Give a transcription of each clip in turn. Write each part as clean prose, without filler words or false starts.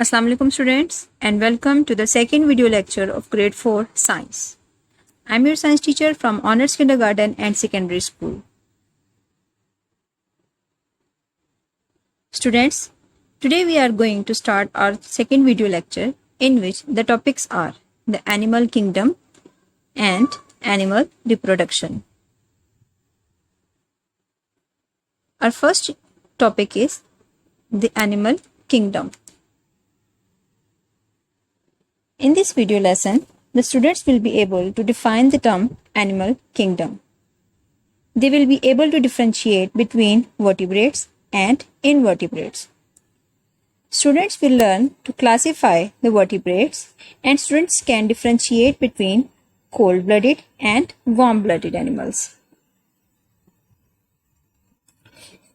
Assalamu alaikum students and welcome to the second video lecture of grade 4 science. I am your science teacher from Honors Kindergarten and Secondary School. Students, today we are going to start our second video lecture in which the topics are the animal kingdom and animal reproduction. Our first topic is the animal kingdom. In this video lesson, the students will be able to define the term animal kingdom. They will be able to differentiate between vertebrates and invertebrates. Students will learn to classify the vertebrates, and students can differentiate between cold-blooded and warm-blooded animals.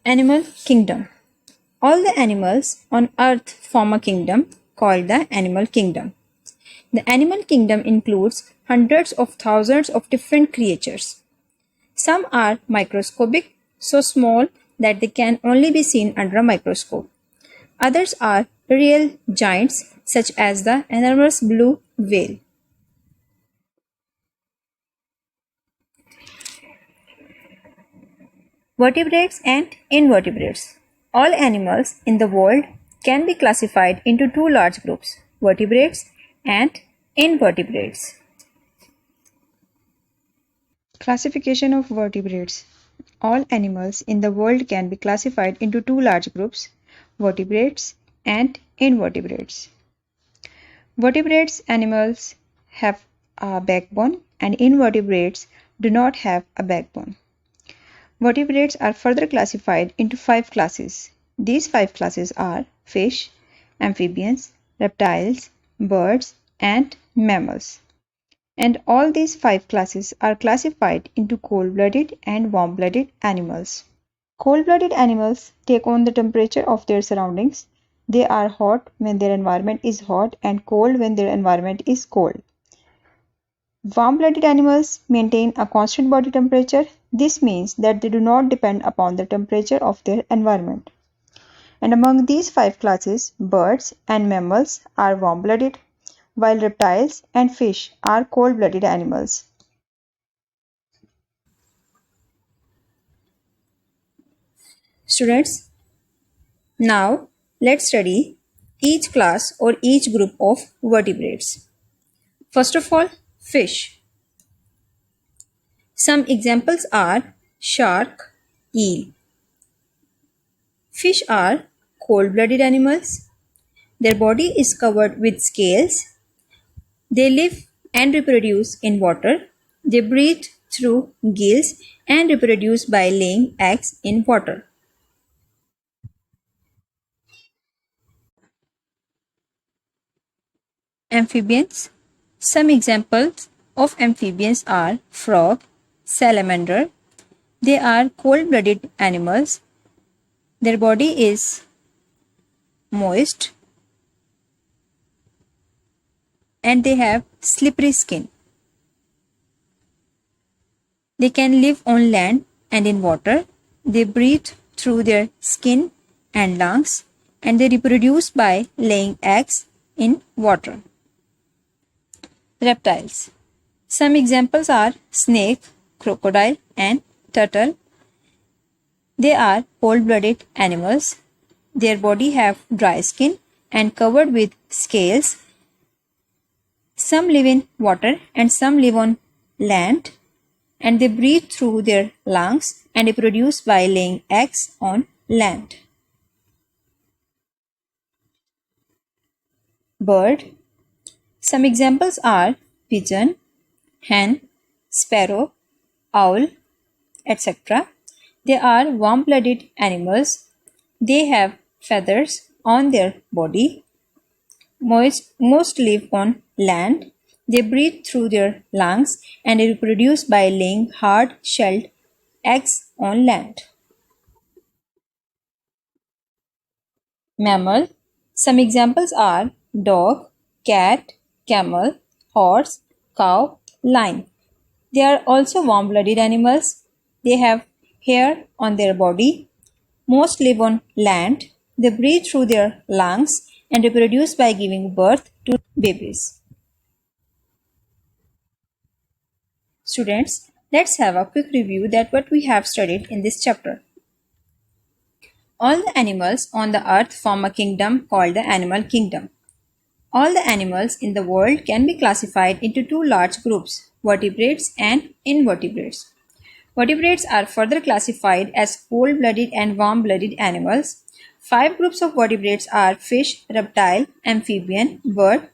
Animal kingdom. All the animals on earth form a kingdom called the animal kingdom. The animal kingdom includes hundreds of thousands of different creatures. Some are microscopic, so small that they can only be seen under a microscope. Others are real giants, such as the enormous blue whale. Vertebrates and invertebrates. All animals in the world can be classified into two large groups, vertebrates and invertebrates. Classification of vertebrates. All animals in the world can be classified into two large groups, vertebrates and invertebrates. Vertebrates animals have a backbone and invertebrates do not have a backbone. Vertebrates are further classified into 5 classes. These 5 classes are fish, amphibians, reptiles, birds, and mammals. And all these 5 classes are classified into cold-blooded and warm-blooded animals. Cold-blooded animals take on the temperature of their surroundings. They are hot when their environment is hot and cold when their environment is cold. Warm-blooded animals maintain a constant body temperature. This means that they do not depend upon the temperature of their environment. And among these 5 classes, birds and mammals are warm-blooded, while reptiles and fish are cold-blooded animals. Students, now let's study each class or each group of vertebrates. First of all, fish. Some examples are shark, eel. Fish are cold-blooded animals. Their body is covered with scales. They live and reproduce in water. They breathe through gills and reproduce by laying eggs in water. Amphibians. Some examples of amphibians are frog, salamander. They are cold-blooded animals. Their body is moist and they have slippery skin. They can live on land and in water. They breathe through their skin and lungs, and they reproduce by laying eggs in water. Reptiles. Some examples are snake, crocodile, and turtle. They are cold-blooded animals. Their body have dry skin and covered with scales. Some live in water and some live on land, and they breathe through their lungs and reproduce by laying eggs on land. Bird. Some examples are pigeon, hen, sparrow, owl, etc. They are warm-blooded animals. They have feathers on their body. Most live on land. They breathe through their lungs and reproduce by laying hard-shelled eggs on land. Mammal. Some examples are dog, cat, camel, horse, cow, lion. They are also warm-blooded animals. They have hair on their body. Most live on land. They breathe through their lungs and reproduce by giving birth to babies. Students, let's have a quick review that what we have studied in this chapter. All the animals on the earth form a kingdom called the animal kingdom. All the animals in the world can be classified into two large groups, vertebrates and invertebrates. Vertebrates are further classified as cold-blooded and warm-blooded animals. Five groups of vertebrates are fish, reptile, amphibian, bird,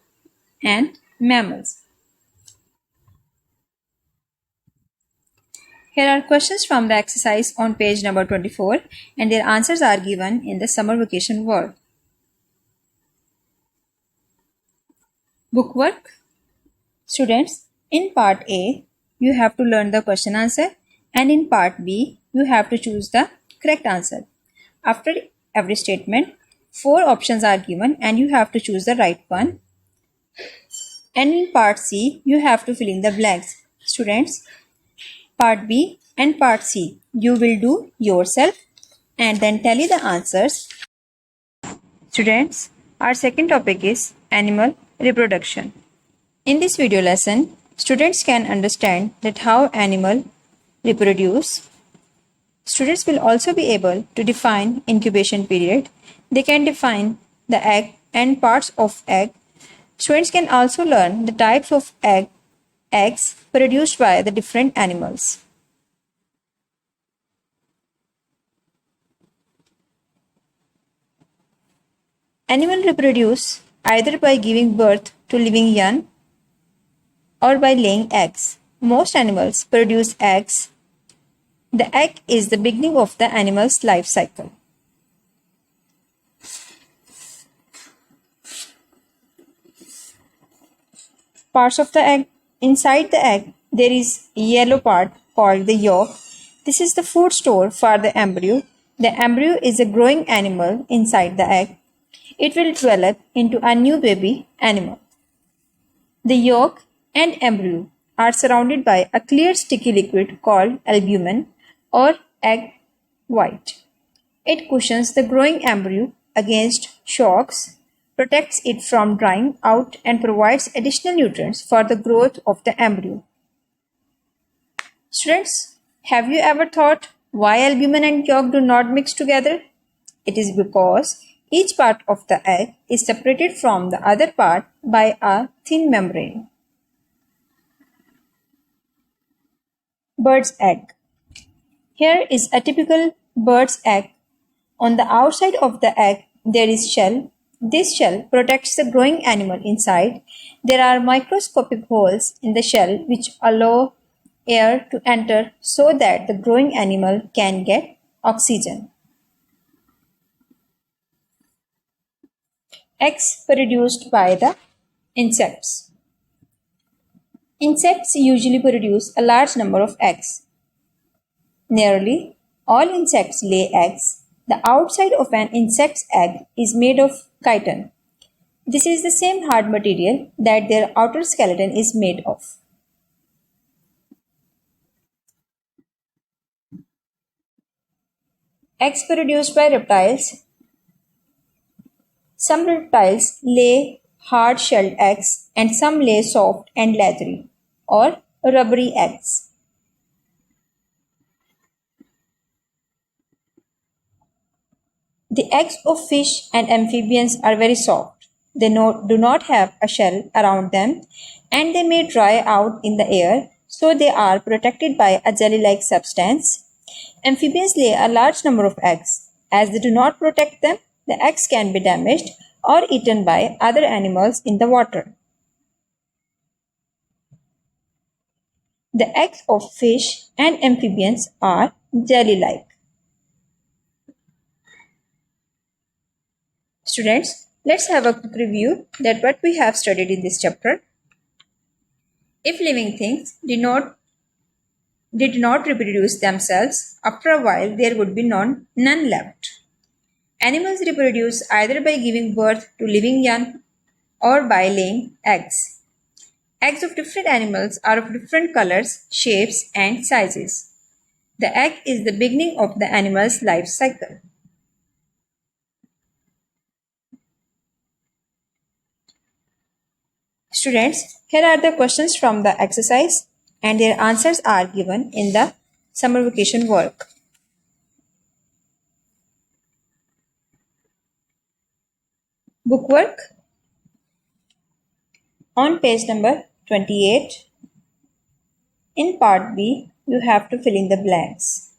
and mammals. Here are questions from the exercise on page number 24 and their answers are given in the summer vacation world. Bookwork. Students, in part A, you have to learn the question answer and in part B, you have to choose the correct answer. After every statement, 4 options are given and you have to choose the right one. And in part C, you have to fill in the blanks. Students, part B and part C, you will do yourself and then tally the answers. Students, our second topic is animal reproduction. In this video lesson, students can understand that how animals reproduce. Students will also be able to define incubation period. They can define the egg and parts of egg. Students can also learn the types of eggs produced by the different animals. Animals reproduce either by giving birth to living young or by laying eggs. Most animals produce eggs. The egg is the beginning of the animal's life cycle. Parts of the egg. Inside the egg, there is a yellow part called the yolk. This is the food store for the embryo. The embryo is a growing animal inside the egg. It will develop into a new baby animal. The yolk and embryo are surrounded by a clear sticky liquid called albumin or egg white. It cushions the growing embryo against shocks, protects it from drying out and provides additional nutrients for the growth of the embryo. Students, have you ever thought why albumin and yolk do not mix together? It is because each part of the egg is separated from the other part by a thin membrane. Bird's egg. Here is a typical bird's egg. On the outside of the egg, there is shell. This shell protects the growing animal inside. There are microscopic holes in the shell which allow air to enter so that the growing animal can get oxygen. Eggs produced by the insects. Insects usually produce a large number of eggs. Nearly all insects lay eggs. The outside of an insect's egg is made of chitin. This is the same hard material that their outer skeleton is made of. Eggs produced by reptiles. Some reptiles lay hard-shelled eggs and some lay soft and leathery or rubbery eggs. The eggs of fish and amphibians are very soft. They do not have a shell around them and they may dry out in the air, so they are protected by a jelly-like substance. Amphibians lay a large number of eggs. As they do not protect them, the eggs can be damaged or eaten by other animals in the water. The eggs of fish and amphibians are jelly-like. Students, let's have a quick review that what we have studied in this chapter. If living things did not reproduce themselves, after a while there would be none left. Animals reproduce either by giving birth to living young or by laying eggs. Eggs of different animals are of different colors, shapes, and sizes. The egg is the beginning of the animal's life cycle. Students, here are the questions from the exercise and their answers are given in the summer vacation work. Bookwork on page number 28. In part B, you have to fill in the blanks.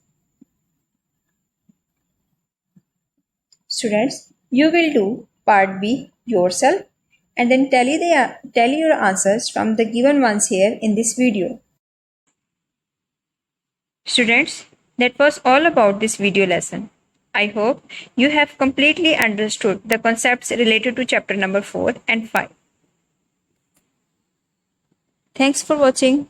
Students, you will do part B yourself and then tally your answers from the given ones here in this video. Students, that was all about this video lesson. I hope you have completely understood the concepts related to chapter number 4 and 5. Thanks for watching.